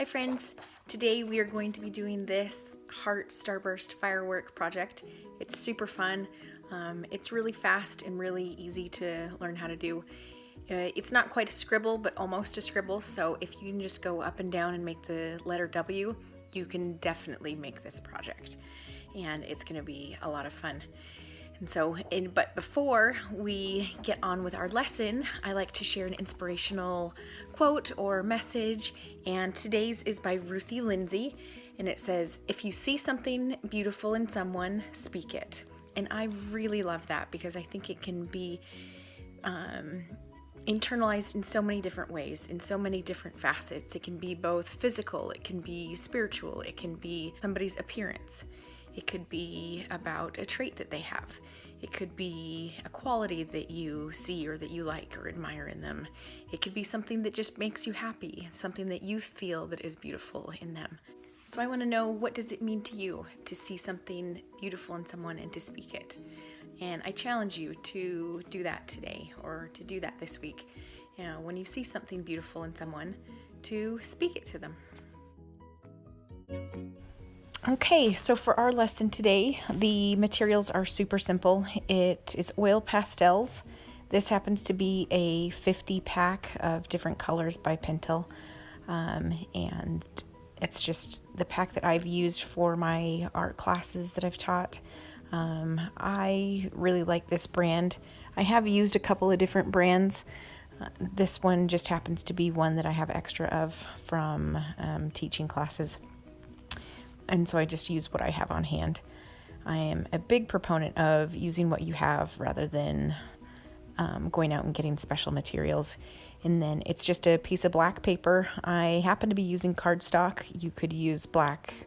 Hi friends, today we are going to be doing this heart starburst firework project. It's super fun. It's really fast and really easy to learn how to do. It's not quite a scribble, but almost a scribble, so if you can just go up and down and make the letter W, you can definitely make this project. And it's going to be a lot of fun. But before we get on with our lesson, I like to share an inspirational quote or message, and today's is by Ruthie Lindsay, and it says, "If you see something beautiful in someone, speak it." And I really love that because I think it can be internalized in so many different ways, in so many different facets. It can be both physical, it can be spiritual, it can be somebody's appearance. It could be about a trait that they have. It could be a quality that you see or that you like or admire in them. It could be something that just makes you happy, something that you feel that is beautiful in them. So I want to know, what does it mean to you to see something beautiful in someone and to speak it? And I challenge you to do that today, or to do that this week. When you see something beautiful in someone, to speak it to them. Okay, so for our lesson today, the materials are super simple. It is oil pastels. This happens to be a 50 pack of different colors by Pastel, and it's just the pack that I've used for my art classes that I've taught. I really like this brand. I have used a couple of different brands. This one just happens to be one that I have extra of from teaching classes. And so I just use what I have on hand. I am a big proponent of using what you have rather than going out and getting special materials. And then it's just a piece of black paper. I happen to be using cardstock. You could use black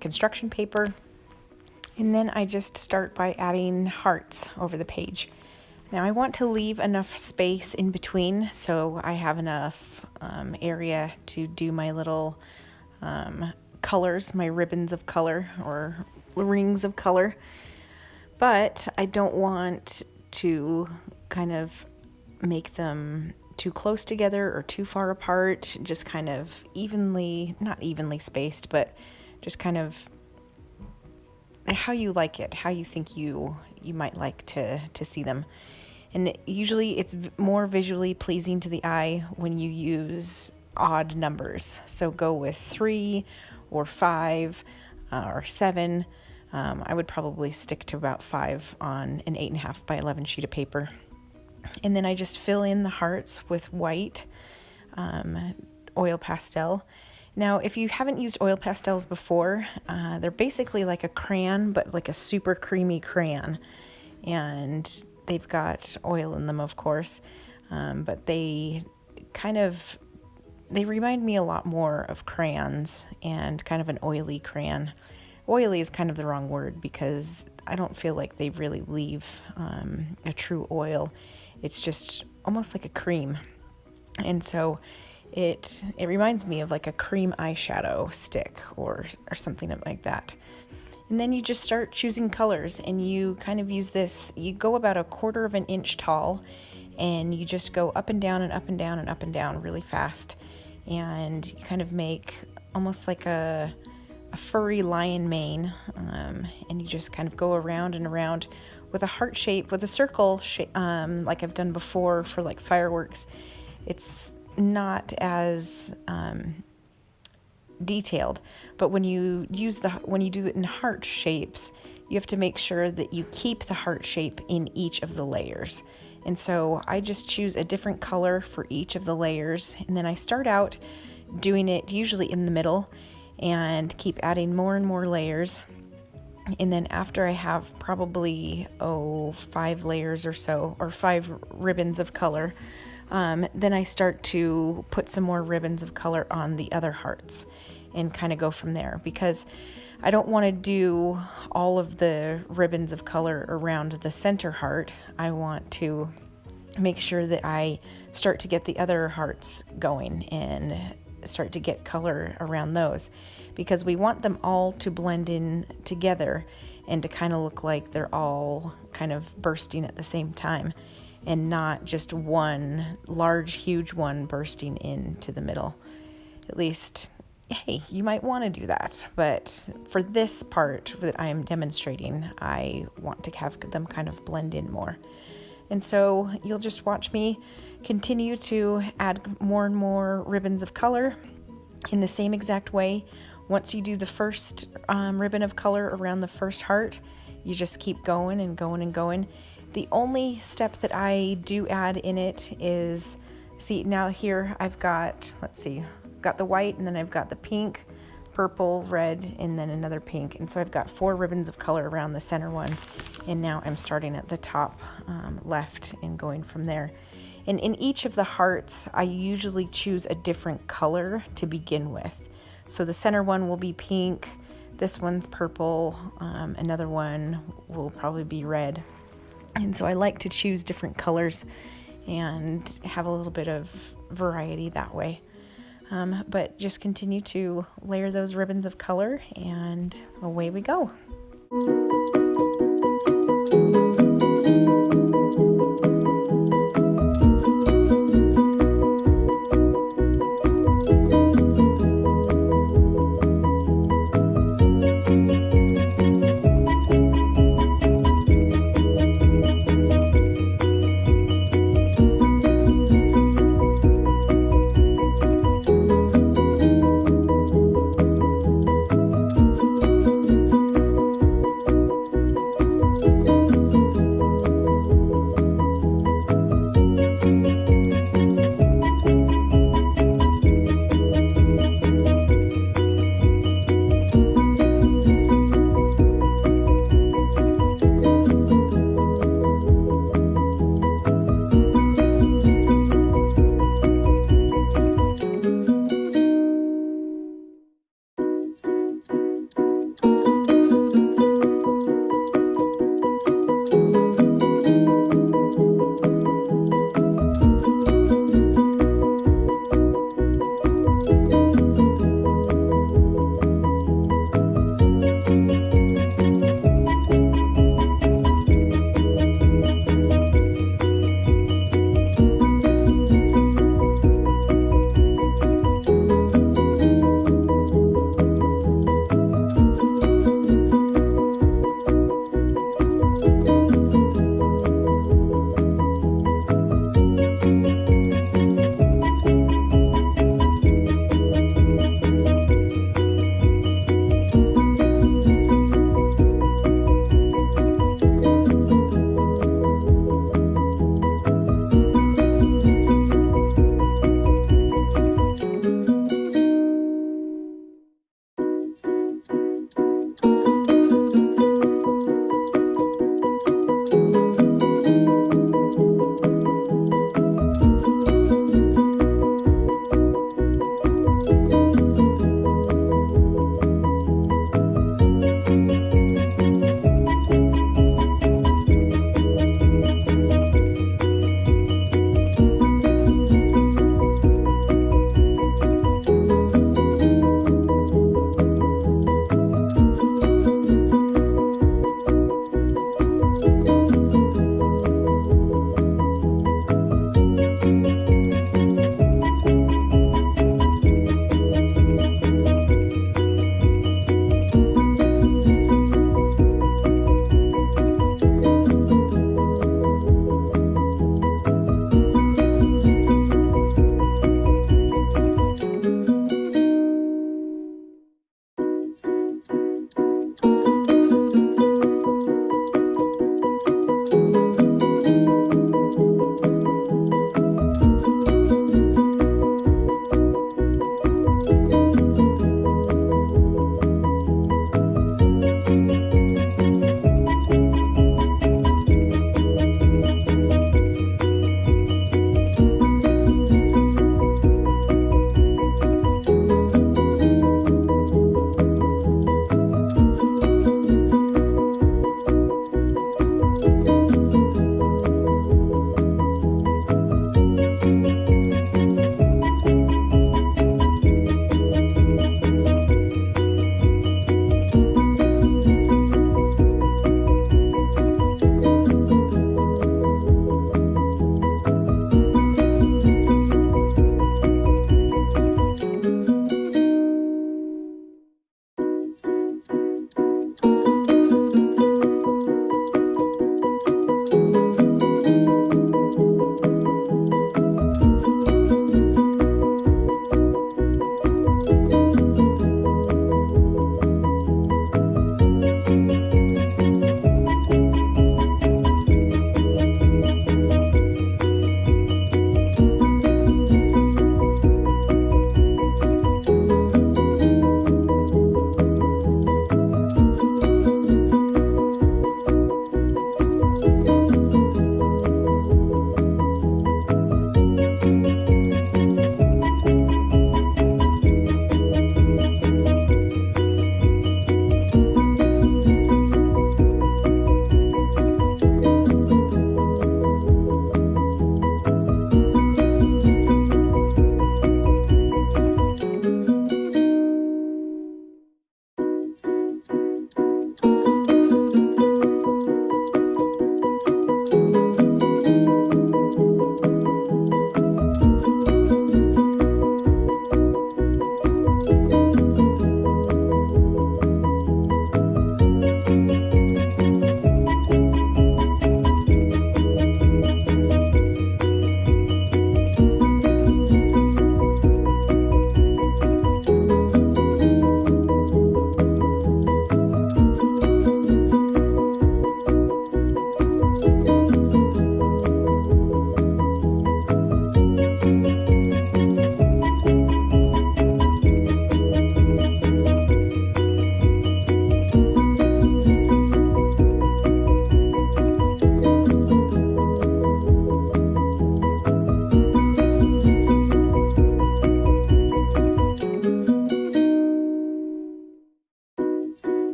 construction paper. And then I just start by adding hearts over the page. Now I want to leave enough space in between so I have enough area to do my little colors, my ribbons of color or rings of color, but I don't want to kind of make them too close together or too far apart, just kind of evenly, not evenly spaced, but just kind of how you like it, how you think you might like to see them. And usually it's more visually pleasing to the eye when you use odd numbers. So go with 3 or 5 or 7. I would probably stick to about 5 on an 8.5 by 11 sheet of paper. And then I just fill in the hearts with white oil pastel. Now, if you haven't used oil pastels before, they're basically like a crayon, but like a super creamy crayon. And they've got oil in them, of course, but they remind me a lot more of crayons and kind of an oily crayon. Oily is kind of the wrong word because I don't feel like they really leave a true oil. It's just almost like a cream. And so it reminds me of like a cream eyeshadow stick or something like that. And then you just start choosing colors, and you kind of use this, you go about 1/4 of an inch tall, and you just go up and down and up and down and up and down really fast. And you kind of make almost like a furry lion mane, and you just kind of go around and around with a heart shape, with a circle shape, like I've done before for like fireworks. It's not as detailed, but when you do it in heart shapes, you have to make sure that you keep the heart shape in each of the layers. And so I just choose a different color for each of the layers, and then I start out doing it usually in the middle and keep adding more and more layers. And then after I have probably 5 layers or so, or 5 ribbons of color, then I start to put some more ribbons of color on the other hearts and kind of go from there, because I don't want to do all of the ribbons of color around the center heart. I want to make sure that I start to get the other hearts going and start to get color around those, because we want them all to blend in together and to kind of look like they're all kind of bursting at the same time, and not just one large, huge one bursting into the middle. At least hey, you might want to do that. But for this part that I am demonstrating, I want to have them kind of blend in more. And so you'll just watch me continue to add more and more ribbons of color in the same exact way. Once you do the first ribbon of color around the first heart, you just keep going and going and going. The only step that I do add in it is, see now here I've got, let's see, I've got the white, and then I've got the pink, purple, red, and then another pink. And so I've got 4 ribbons of color around the center one. And now I'm starting at the top left and going from there. And in each of the hearts, I usually choose a different color to begin with. So the center one will be pink, this one's purple, another one will probably be red. And so I like to choose different colors and have a little bit of variety that way. But just continue to layer those ribbons of color and away we go.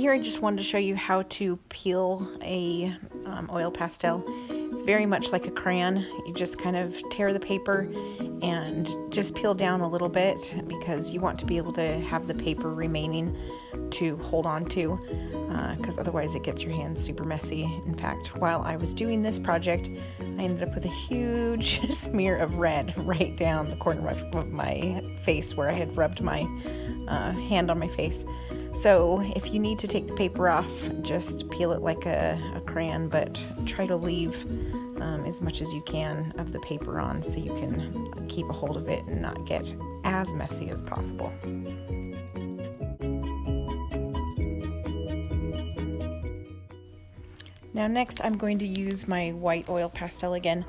here I just wanted to show you how to peel a oil pastel. It's very much like a crayon. You just kind of tear the paper and just peel down a little bit because you want to be able to have the paper remaining to hold on to, because otherwise it gets your hands super messy. In fact, while I was doing this project, I ended up with a huge smear of red right down the corner of my face where I had rubbed my hand on my face. So if you need to take the paper off, just peel it like a crayon, but try to leave as much as you can of the paper on so you can keep a hold of it and not get as messy as possible. Now next I'm going to use my white oil pastel again,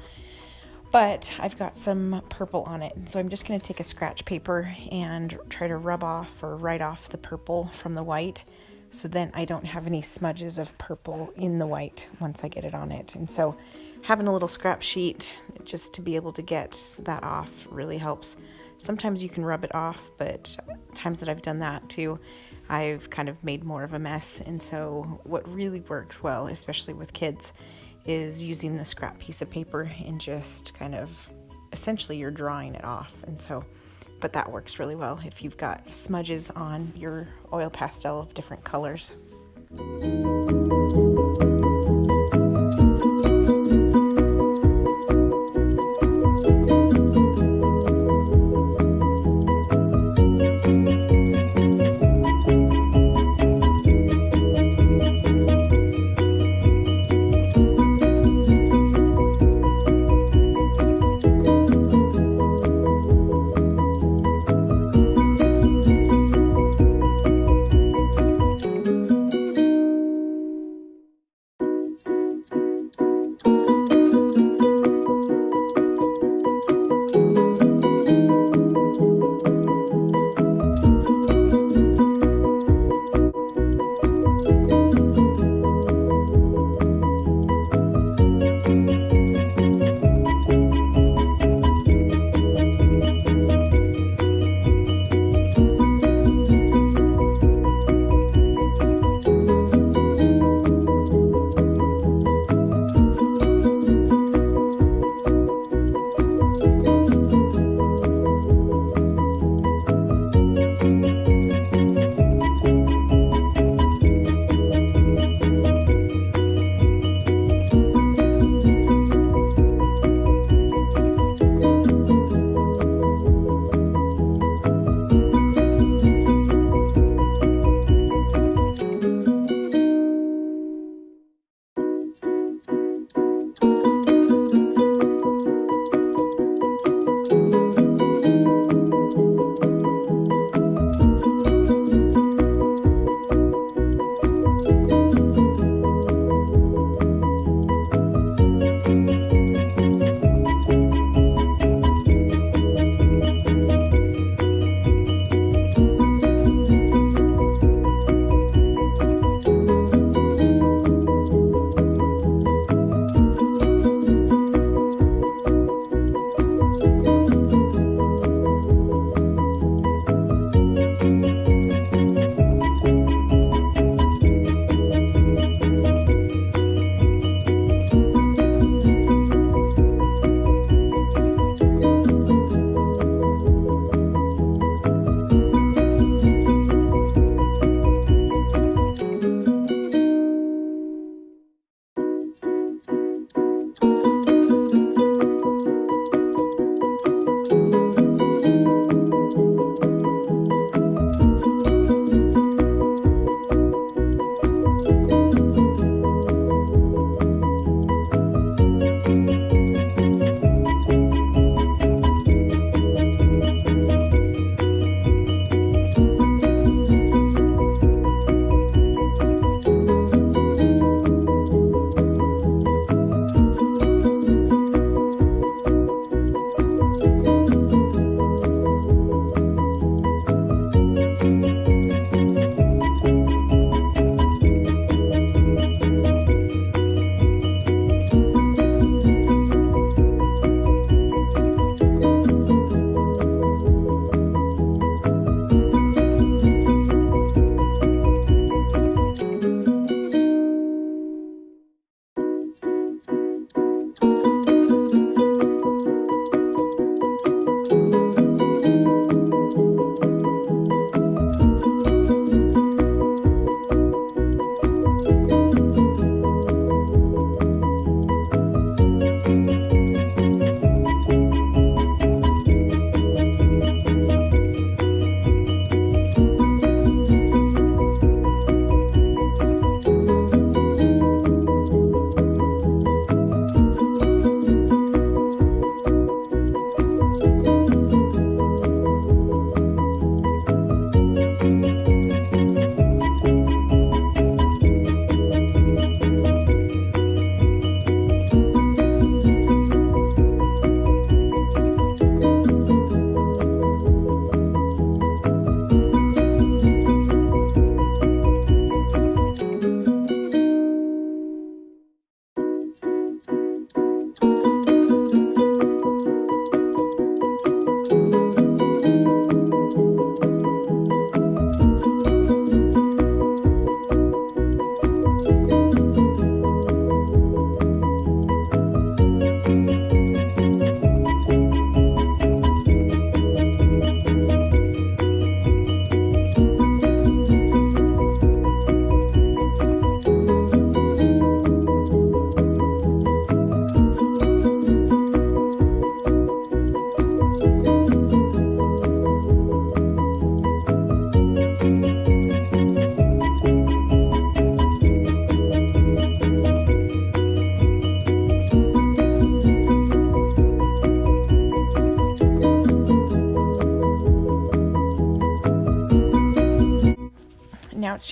but I've got some purple on it. So I'm just going to take a scratch paper and try to rub off or write off the purple from the white, so then I don't have any smudges of purple in the white once I get it on it. And so having a little scrap sheet just to be able to get that off really helps. Sometimes you can rub it off, but times that I've done that too, I've kind of made more of a mess. And so what really works well, especially with kids, is using the scrap piece of paper and just kind of essentially you're drawing it off. And so, but that works really well if you've got smudges on your oil pastel of different colors.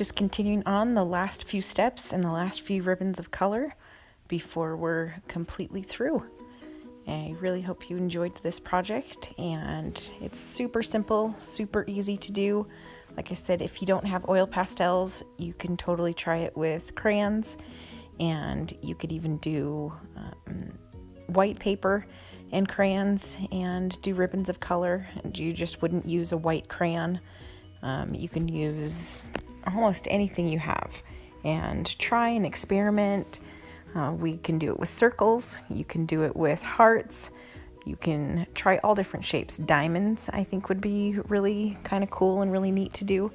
just continuing on the last few steps and the last few ribbons of color before we're completely through. I really hope you enjoyed this project, and it's super simple, super easy to do. Like I said, if you don't have oil pastels, you can totally try it with crayons, and you could even do white paper and crayons and do ribbons of color. You just wouldn't use a white crayon. You can use almost anything you have and try and experiment. We can do it with circles, you can do it with hearts, you can try all different shapes. Diamonds, I think, would be really kind of cool and really neat to do.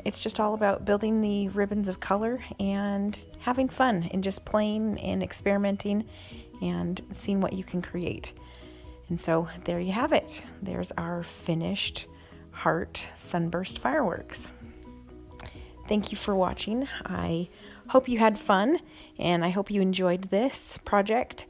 It's just all about building the ribbons of color and having fun and just playing and experimenting and seeing what you can create. And so there you have it. There's our finished heart sunburst fireworks. Thank you for watching. I hope you had fun, and I hope you enjoyed this project.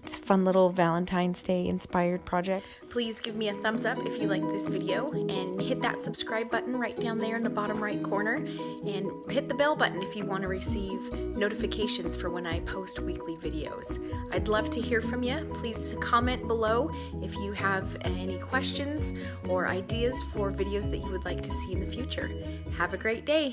It's a fun little Valentine's Day inspired project. Please give me a thumbs up if you like this video, and hit that subscribe button right down there in the bottom right corner, and hit the bell button if you want to receive notifications for when I post weekly videos. I'd love to hear from you. Please comment below if you have any questions or ideas for videos that you would like to see in the future. Have a great day.